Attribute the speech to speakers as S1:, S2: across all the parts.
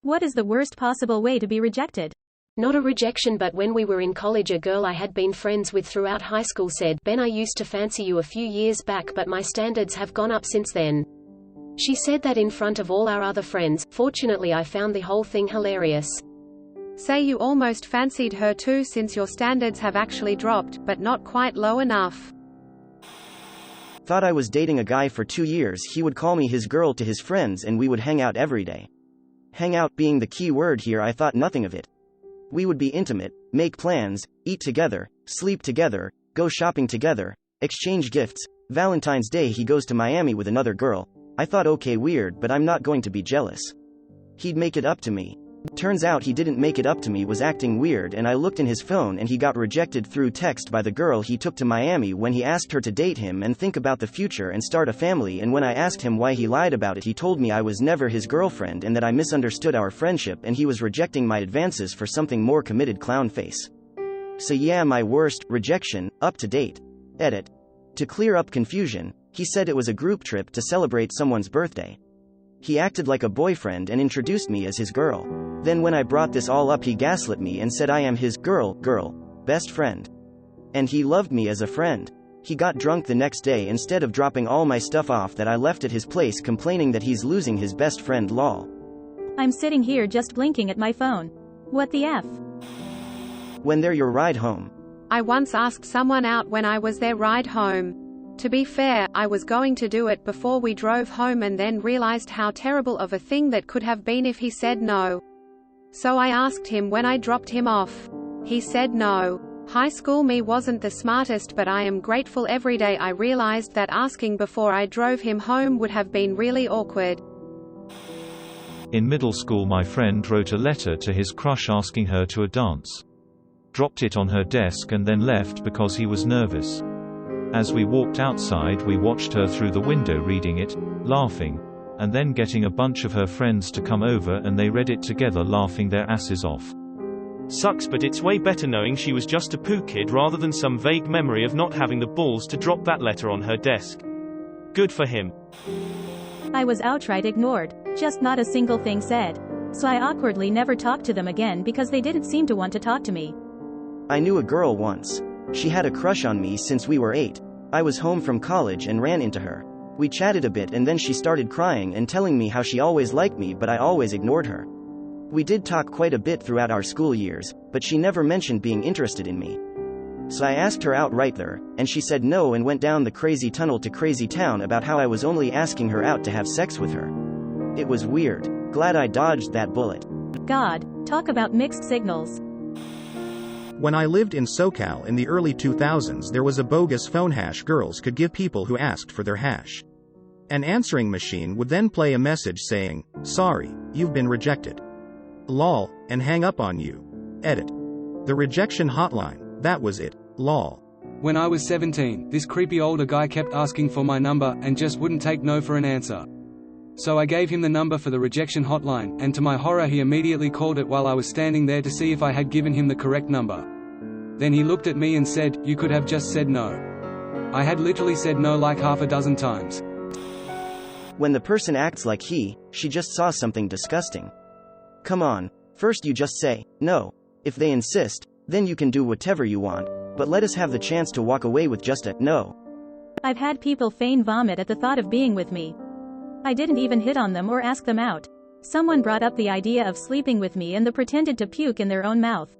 S1: What is the worst possible way to be rejected?
S2: Not a rejection, but when we were in college, a girl I had been friends with throughout high school said, "Ben, I used to fancy you a few years back, but my standards have gone up since then." She said that in front of all our other friends. Fortunately, I found the whole thing hilarious.
S3: Say you almost fancied her too, since your standards have actually dropped, but not quite low enough.
S4: Thought I was dating a guy for 2 years. He would call me his girl to his friends and we would hang out every day. Hang out being the key word here. I thought nothing of it. We would be intimate, make plans, eat together, sleep together, go shopping together, exchange gifts. Valentine's Day he goes to Miami with another girl. I thought, okay, weird, but I'm not going to be jealous. He'd make it up to me. Turns out he didn't make it up to me, was acting weird, and I looked in his phone and he got rejected through text by the girl he took to Miami when he asked her to date him and think about the future and start a family. And when I asked him why he lied about it, he told me I was never his girlfriend and that I misunderstood our friendship and he was rejecting my advances for something more. Committed clown face. So yeah, my worst rejection, up to date. Edit. To clear up confusion, he said it was a group trip to celebrate someone's birthday. He acted like a boyfriend and introduced me as his girl. Then when I brought this all up, he gaslit me and said I am his girl, best friend. And he loved me as a friend. He got drunk the next day. Instead of dropping all my stuff off that I left at his place, complaining that he's losing his best friend. Lol.
S1: I'm sitting here just blinking at my phone. What the F?
S4: When they're your ride home.
S3: I once asked someone out when I was their ride home. To be fair, I was going to do it before we drove home and then realized how terrible of a thing that could have been if he said no. So I asked him when I dropped him off. He said no. High school me wasn't the smartest, but I am grateful every day I realized that asking before I drove him home would have been really awkward.
S5: In middle school, my friend wrote a letter to his crush asking her to a dance. Dropped it on her desk and then left because he was nervous. As we walked outside, we watched her through the window reading it, laughing, and then getting a bunch of her friends to come over and they read it together, laughing their asses off.
S6: Sucks, but it's way better knowing she was just a poo kid rather than some vague memory of not having the balls to drop that letter on her desk. Good for him.
S1: I was outright ignored, just not a single thing said. So I awkwardly never talked to them again because they didn't seem to want to talk to me.
S4: I knew a girl once. She had a crush on me since we were 8. I was home from college and ran into her. We chatted a bit and then she started crying and telling me how she always liked me but I always ignored her. We did talk quite a bit throughout our school years, but she never mentioned being interested in me. So I asked her out right there, and she said no and went down the crazy tunnel to crazy town about how I was only asking her out to have sex with her. It was weird. Glad I dodged that bullet.
S1: God, talk about mixed signals.
S7: When I lived in SoCal in the early 2000s, there was a bogus phone hash girls could give people who asked for their hash. An answering machine would then play a message saying, "Sorry, you've been rejected. Lol," and hang up on you. Edit. The rejection hotline, that was it. Lol.
S8: When I was 17, this creepy older guy kept asking for my number and just wouldn't take no for an answer. So I gave him the number for the rejection hotline, and to my horror he immediately called it while I was standing there to see if I had given him the correct number. Then he looked at me and said, "You could have just said no." I had literally said no like half a dozen times.
S4: When the person acts like she just saw something disgusting. Come on, first you just say, no. If they insist, then you can do whatever you want, but let us have the chance to walk away with just a no.
S1: I've had people feign vomit at the thought of being with me. I didn't even hit on them or ask them out. Someone brought up the idea of sleeping with me and they pretended to puke in their own mouth.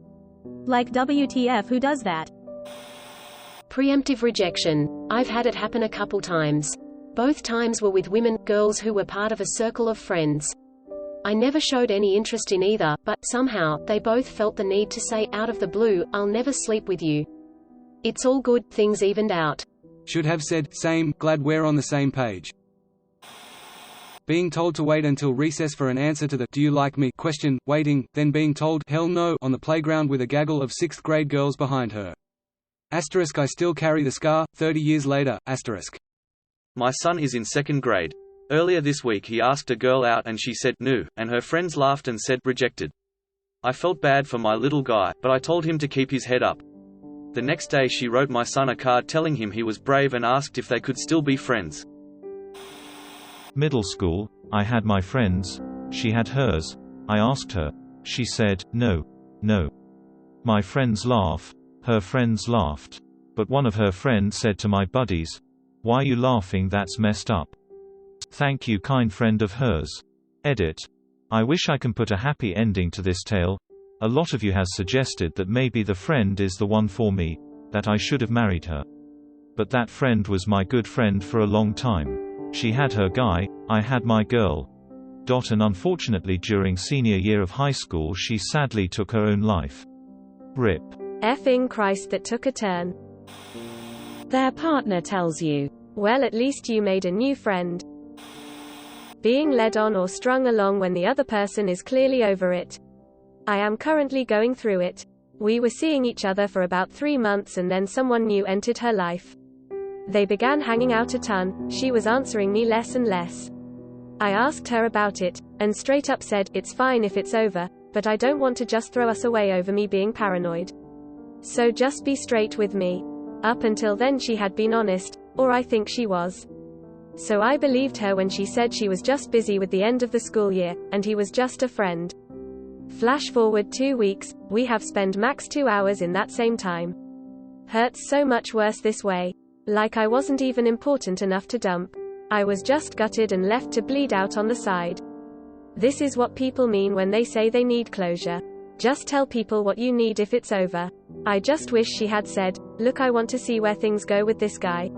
S1: Like WTF, who does that?
S2: Preemptive rejection. I've had it happen a couple times. Both times were with women, girls who were part of a circle of friends. I never showed any interest in either, but somehow, they both felt the need to say, out of the blue, "I'll never sleep with you." It's all good, things evened out.
S8: Should have said, "Same, glad we're on the same page." Being told to wait until recess for an answer to the "Do you like me?" question, waiting, then being told "Hell no" on the playground with a gaggle of 6th grade girls behind her. Asterisk, I still carry the scar, 30 years later, asterisk.
S9: My son is in 2nd grade. Earlier this week he asked a girl out and she said no, and her friends laughed and said rejected. I felt bad for my little guy, but I told him to keep his head up. The next day she wrote my son a card telling him he was brave and asked if they could still be friends.
S5: Middle school, I had my friends, she had hers. I asked her. She said, no. No. My friends laugh. Her friends laughed. But one of her friends said to my buddies, why you laughing, that's messed up. Thank you, kind friend of hers. Edit. I wish I can put a happy ending to this tale. A lot of you has suggested that maybe the friend is the one for me, that I should have married her. But that friend was my good friend for a long time. She had her guy, I had my girl. And unfortunately during senior year of high school she sadly took her own life. RIP.
S2: Effing Christ, that took a turn. Their partner tells you, well, at least you made a new friend. Being led on or strung along when the other person is clearly over it. I am currently going through it. We were seeing each other for about 3 months and then someone new entered her life. They began hanging out a ton, she was answering me less and less. I asked her about it, and straight up said, it's fine if it's over, but I don't want to just throw us away over me being paranoid. So just be straight with me. Up until then she had been honest, or I think she was. So I believed her when she said she was just busy with the end of the school year, and he was just a friend. Flash forward 2 weeks, we have spent max 2 hours in that same time. Hurts so much worse this way. Like I wasn't even important enough to dump. I was just gutted and left to bleed out on the side. This is what people mean when they say they need closure. Just tell people what you need if it's over. I just wish she had said, look, I want to see where things go with this guy.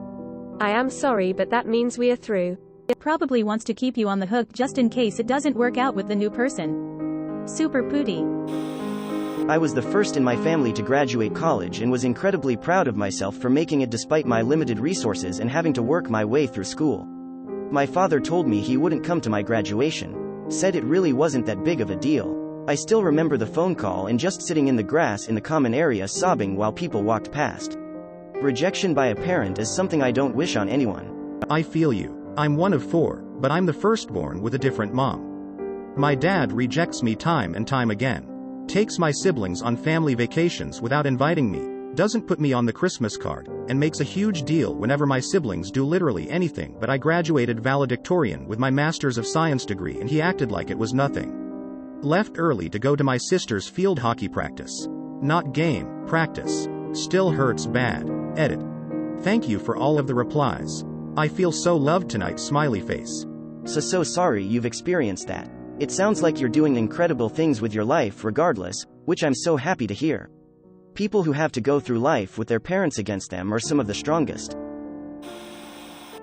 S2: I am sorry, but that means we are through.
S1: It probably wants to keep you on the hook just in case it doesn't work out with the new person. Super pooty.
S4: I was the first in my family to graduate college and was incredibly proud of myself for making it despite my limited resources and having to work my way through school. My father told me he wouldn't come to my graduation. Said it really wasn't that big of a deal. I still remember the phone call and just sitting in the grass in the common area sobbing while people walked past. Rejection by a parent is something I don't wish on anyone.
S7: I feel you. I'm one of 4, but I'm the firstborn with a different mom. My dad rejects me time and time again. Takes my siblings on family vacations without inviting me, doesn't put me on the Christmas card, and makes a huge deal whenever my siblings do literally anything. But I graduated valedictorian with my Master's of Science degree and he acted like it was nothing. Left early to go to my sister's field hockey practice. Not game, practice. Still hurts bad. Edit. Thank you for all of the replies. I feel so loved tonight, smiley face.
S4: So sorry you've experienced that. It sounds like you're doing incredible things with your life regardless, which I'm so happy to hear. People who have to go through life with their parents against them are some of the strongest.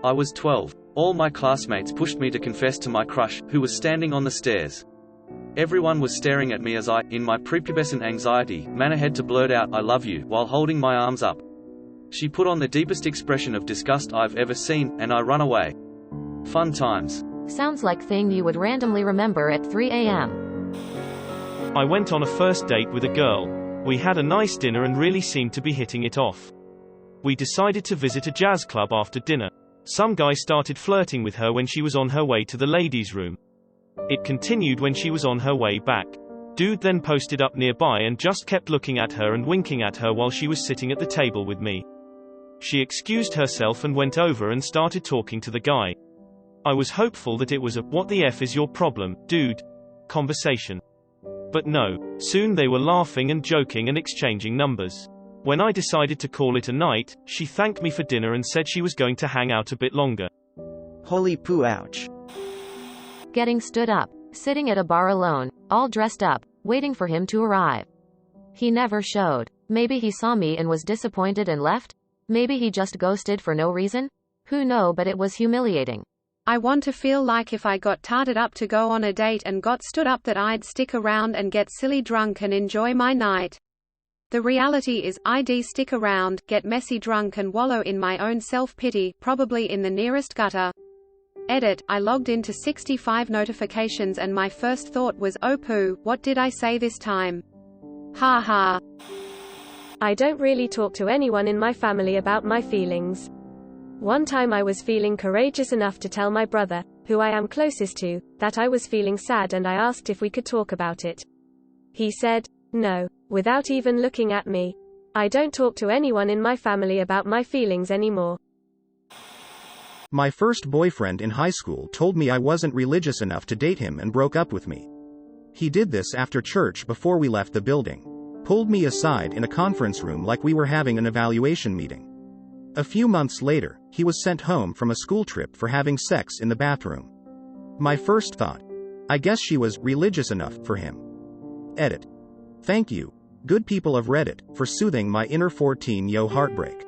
S9: I was 12. All my classmates pushed me to confess to my crush, who was standing on the stairs. Everyone was staring at me as I, in my prepubescent anxiety, ran ahead to blurt out, I love you, while holding my arms up. She put on the deepest expression of disgust I've ever seen, and I run away. Fun times.
S10: Sounds like thing you would randomly remember at 3 a.m.
S6: I went on a first date with a girl. We had a nice dinner and really seemed to be hitting it off. We decided to visit a jazz club after dinner. Some guy started flirting with her when she was on her way to the ladies' room. It continued when she was on her way back. Dude then posted up nearby and just kept looking at her and winking at her while she was sitting at the table with me. She excused herself and went over and started talking to the guy. I was hopeful that it was a "what the F is your problem, dude?" conversation. But no, soon they were laughing and joking and exchanging numbers. When I decided to call it a night, she thanked me for dinner and said she was going to hang out a bit longer.
S4: Holy poo, ouch.
S10: Getting stood up, sitting at a bar alone, all dressed up, waiting for him to arrive. He never showed. Maybe he saw me and was disappointed and left? Maybe he just ghosted for no reason? Who knows, but it was humiliating.
S3: I want to feel like if I got tarted up to go on a date and got stood up that I'd stick around and get silly drunk and enjoy my night. The reality is, I'd stick around, get messy drunk and wallow in my own self-pity, probably in the nearest gutter. Edit. I logged into 65 notifications and my first thought was, oh poo, what did I say this time? Ha ha.
S2: I don't really talk to anyone in my family about my feelings. One time I was feeling courageous enough to tell my brother, who I am closest to, that I was feeling sad and I asked if we could talk about it. He said, no, without even looking at me. I don't talk to anyone in my family about my feelings anymore.
S7: My first boyfriend in high school told me I wasn't religious enough to date him and broke up with me. He did this after church before we left the building. Pulled me aside in a conference room like we were having an evaluation meeting. A few months later, he was sent home from a school trip for having sex in the bathroom. My first thought: I guess she was religious enough for him. Edit. Thank you, good people of Reddit, for soothing my inner 14-yo heartbreak.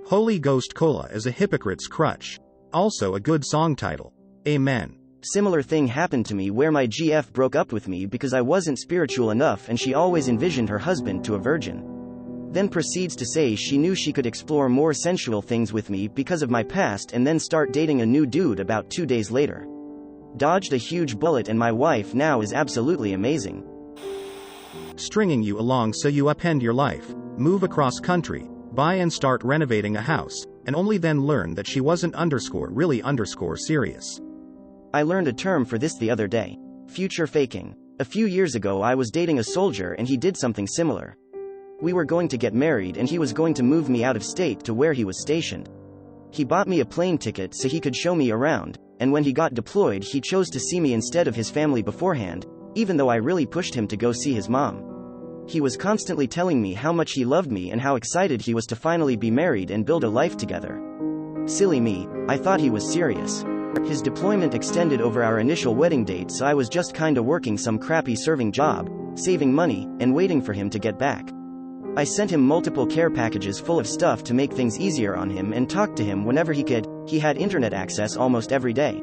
S7: Holy Ghost Cola is a hypocrite's crutch. Also a good song title. Amen.
S4: Similar thing happened to me where my GF broke up with me because I wasn't spiritual enough and she always envisioned her husband to a virgin. Then proceeds to say she knew she could explore more sensual things with me because of my past and then start dating a new dude about 2 days later. Dodged a huge bullet and my wife now is absolutely amazing.
S7: Stringing you along so you upend your life, move across country, buy and start renovating a house, and only then learn that she wasn't really serious.
S4: I learned a term for this the other day. Future faking. A few years ago I was dating a soldier and he did something similar. We were going to get married and he was going to move me out of state to where he was stationed. He bought me a plane ticket so he could show me around, and when he got deployed he chose to see me instead of his family beforehand, even though I really pushed him to go see his mom. He was constantly telling me how much he loved me and how excited he was to finally be married and build a life together. Silly me, I thought he was serious. His deployment extended over our initial wedding date, so I was just kinda working some crappy serving job, saving money, and waiting for him to get back. I sent him multiple care packages full of stuff to make things easier on him and talked to him whenever he could. He had internet access almost every day.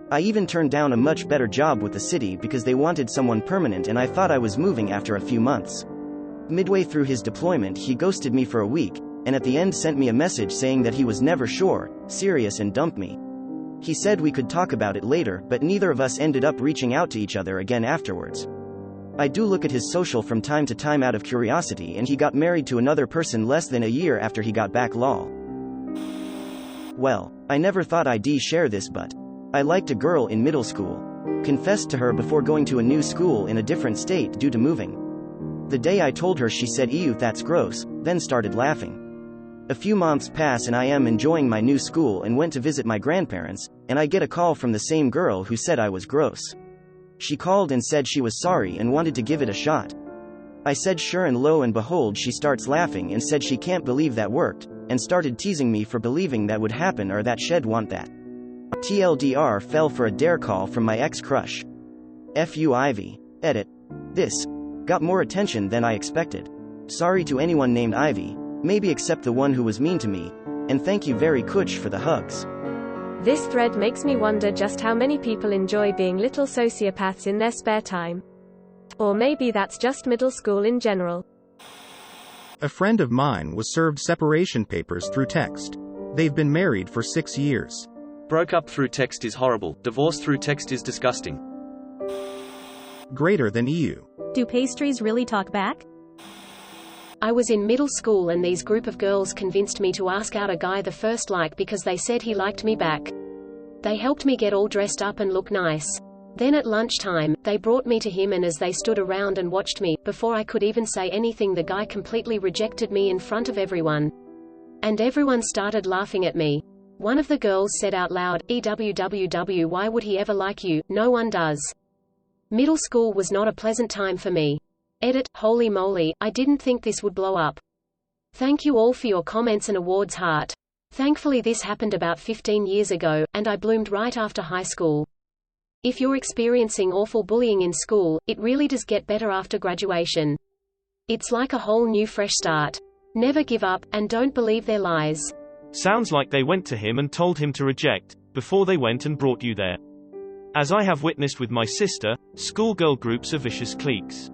S4: I even turned down a much better job with the city because they wanted someone permanent and I thought I was moving after a few months. Midway through his deployment he ghosted me for a week, and at the end sent me a message saying that he was never serious and dumped me. He said we could talk about it later, but neither of us ended up reaching out to each other again afterwards. I do look at his social from time to time out of curiosity, and he got married to another person less than a year after he got back lol. Well, I never thought I'd share this, but I liked a girl in middle school. Confessed to her before going to a new school in a different state due to moving. The day I told her she said ew that's gross, then started laughing. A few months pass and I am enjoying my new school and went to visit my grandparents, and I get a call from the same girl who said I was gross. She called and said she was sorry and wanted to give it a shot. I said sure, and lo and behold she starts laughing and said she can't believe that worked, and started teasing me for believing that would happen or that she'd want that. TLDR fell for a dare call from my ex-crush. Fu Ivy. Edit. This got more attention than I expected. Sorry to anyone named Ivy, maybe except the one who was mean to me, and thank you very much for the hugs.
S11: This thread makes me wonder just how many people enjoy being little sociopaths in their spare time. Or maybe that's just middle school in general.
S7: A friend of mine was served separation papers through text. They've been married for 6 years.
S9: Broke up through text is horrible, divorce through text is disgusting.
S7: Greater than EU.
S1: Do pastries really talk back?
S2: I was in middle school and these group of girls convinced me to ask out a guy the first like because they said he liked me back. They helped me get all dressed up and look nice. Then at lunchtime, they brought me to him, and as they stood around and watched me, before I could even say anything the guy completely rejected me in front of everyone. And everyone started laughing at me. One of the girls said out loud, "EWWW, why would he ever like you? No one does." Middle school was not a pleasant time for me. Edit. Holy moly, I didn't think this would blow up. Thank you all for your comments and awards heart. Thankfully this happened about 15 years ago, and I bloomed right after high school. If you're experiencing awful bullying in school, it really does get better after graduation. It's like a whole new fresh start. Never give up, and don't believe their lies.
S6: Sounds like they went to him and told him to reject, before they went and brought you there. As I have witnessed with my sister, schoolgirl groups are vicious cliques.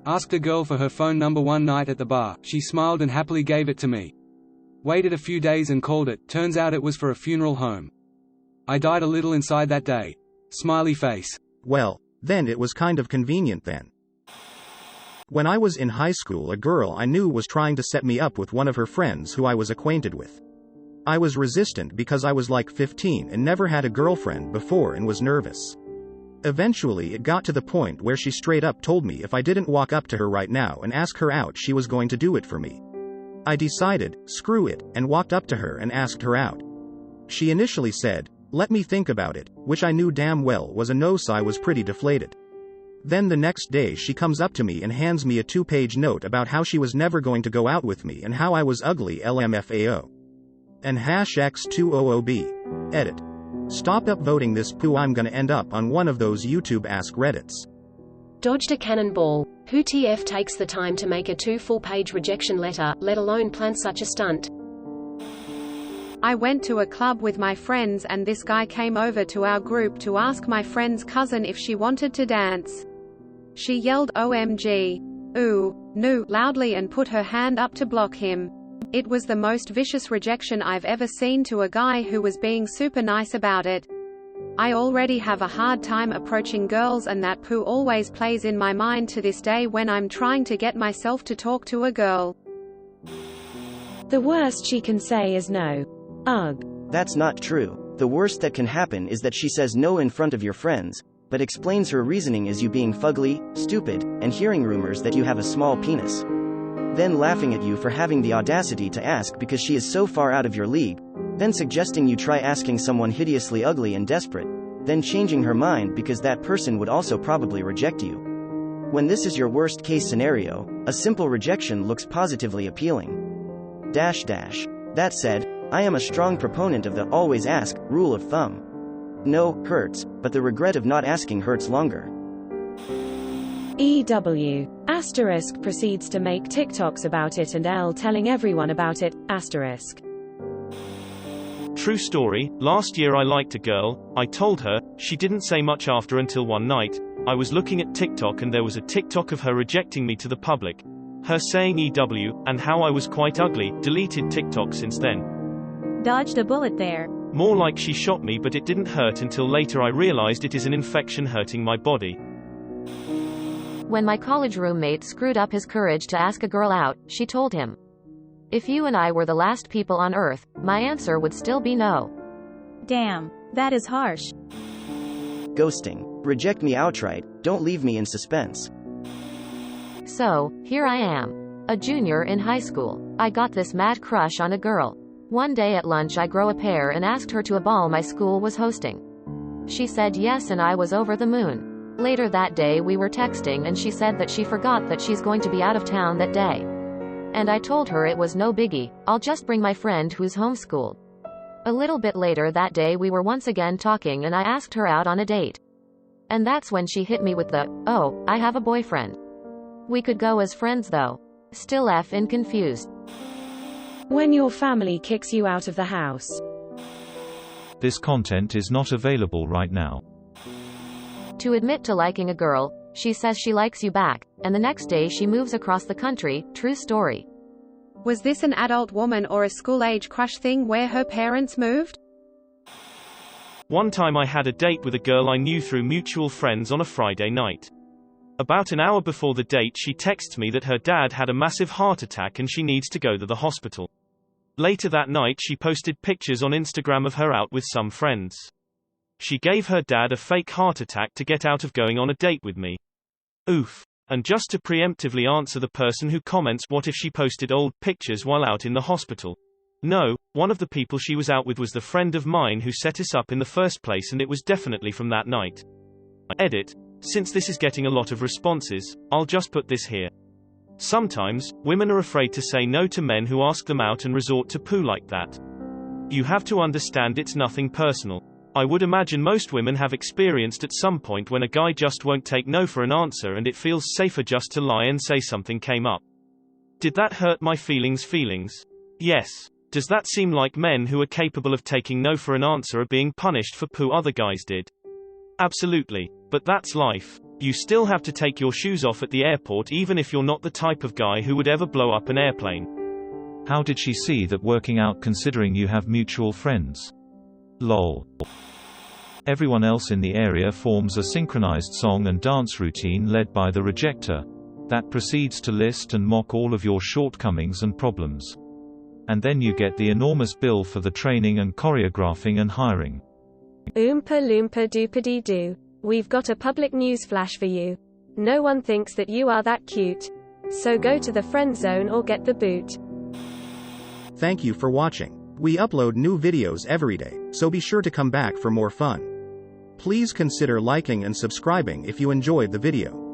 S8: Asked a girl for her phone number one night at the bar. She smiled and happily gave it to me. Waited a few days and called it. Turns out it was for a funeral home. I died a little inside that day. Smiley face.
S7: Well, then it was kind of convenient then. When I was in high school, a girl I knew was trying to set me up with one of her friends who I was acquainted with. I was resistant because I was like 15 and never had a girlfriend before and was nervous. Eventually it got to the point where she straight up told me if I didn't walk up to her right now and ask her out, she was going to do it for me. I decided, screw it, and walked up to her and asked her out. She initially said, "Let me think about it," which I knew damn well was a no, so I was pretty deflated. Then the next day she comes up to me and hands me a 2-page note about how she was never going to go out with me and how I was ugly LMFAO. And #X200B. Edit. Stop upvoting this poo, I'm gonna end up on one of those YouTube Ask Reddits.
S2: Dodged a cannonball. Who TF takes the time to make a 2 full-page rejection letter, let alone plan such a stunt?
S3: I went to a club with my friends and this guy came over to our group to ask my friend's cousin if she wanted to dance. She yelled OMG. Ooh, no, loudly and put her hand up to block him. It was the most vicious rejection I've ever seen to a guy who was being super nice about it. I already have a hard time approaching girls and that poo always plays in my mind to this day when I'm trying to get myself to talk to a girl.
S11: The worst she can say is no. Ugh.
S4: That's not true. The worst that can happen is that she says no in front of your friends, but explains her reasoning as you being fugly, stupid, and hearing rumors that you have a small penis. Then laughing at you for having the audacity to ask because she is so far out of your league, then suggesting you try asking someone hideously ugly and desperate, then changing her mind because that person would also probably reject you. When this is your worst case scenario, a simple rejection looks positively appealing. That said, I am a strong proponent of the always ask rule of thumb. No hurts, but the regret of not asking hurts longer.
S11: EW. Asterisk proceeds to make TikToks about it and L telling everyone about it. Asterisk.
S6: True story, last year I liked a girl, I told her, she didn't say much after until one night, I was looking at TikTok and there was a TikTok of her rejecting me to the public. Her saying EW, and how I was quite ugly, deleted TikTok since then.
S1: Dodged a bullet there.
S6: More like she shot me, but it didn't hurt until later I realized it is an infection hurting my body.
S10: When my college roommate screwed up his courage to ask a girl out, she told him, "If you and I were the last people on Earth, my answer would still be no."
S1: Damn, that is harsh.
S4: Ghosting. Reject me outright, don't leave me in suspense.
S10: So, here I am. A junior in high school. I got this mad crush on a girl. One day at lunch I grow a pair and asked her to a ball my school was hosting. She said yes and I was over the moon. Later that day we were texting and she said that she forgot that she's going to be out of town that day. And I told her it was no biggie, I'll just bring my friend who's homeschooled. A little bit later that day we were once again talking and I asked her out on a date. And that's when she hit me with the, "Oh, I have a boyfriend. We could go as friends though." Still effing confused.
S11: When your family kicks you out of the house.
S5: This content is not available right now.
S10: To admit to liking a girl, she says she likes you back, and the next day she moves across the country. True story.
S3: Was this an adult woman or a school-age crush thing where her parents moved?
S6: One time I had a date with a girl I knew through mutual friends on a Friday night. About an hour before the date she texts me that her dad had a massive heart attack and she needs to go to the hospital. Later that night she posted pictures on Instagram of her out with some friends. She gave her dad a fake heart attack to get out of going on a date with me. Oof. And just to preemptively answer the person who comments, what if she posted old pictures while out in the hospital? No, one of the people she was out with was the friend of mine who set us up in the first place and it was definitely from that night. Edit. Since this is getting a lot of responses, I'll just put this here. Sometimes, women are afraid to say no to men who ask them out and resort to poo like that. You have to understand it's nothing personal. I would imagine most women have experienced at some point when a guy just won't take no for an answer and it feels safer just to lie and say something came up. Did that hurt my feelings? Yes. Does that seem like men who are capable of taking no for an answer are being punished for poo other guys did? Absolutely. But that's life. You still have to take your shoes off at the airport even if you're not the type of guy who would ever blow up an airplane.
S5: How did she see that working out considering you have mutual friends? Lol. Everyone else in the area forms a synchronized song and dance routine led by the rejector that proceeds to list and mock all of your shortcomings and problems. And then you get the enormous bill for the training and choreographing and hiring.
S11: Oompa loompa doopity doo. We've got a public news flash for you. No one thinks that you are that cute. So go to the friend zone or get the boot.
S7: Thank you for watching. We upload new videos every day, so be sure to come back for more fun. Please consider liking and subscribing if you enjoyed the video.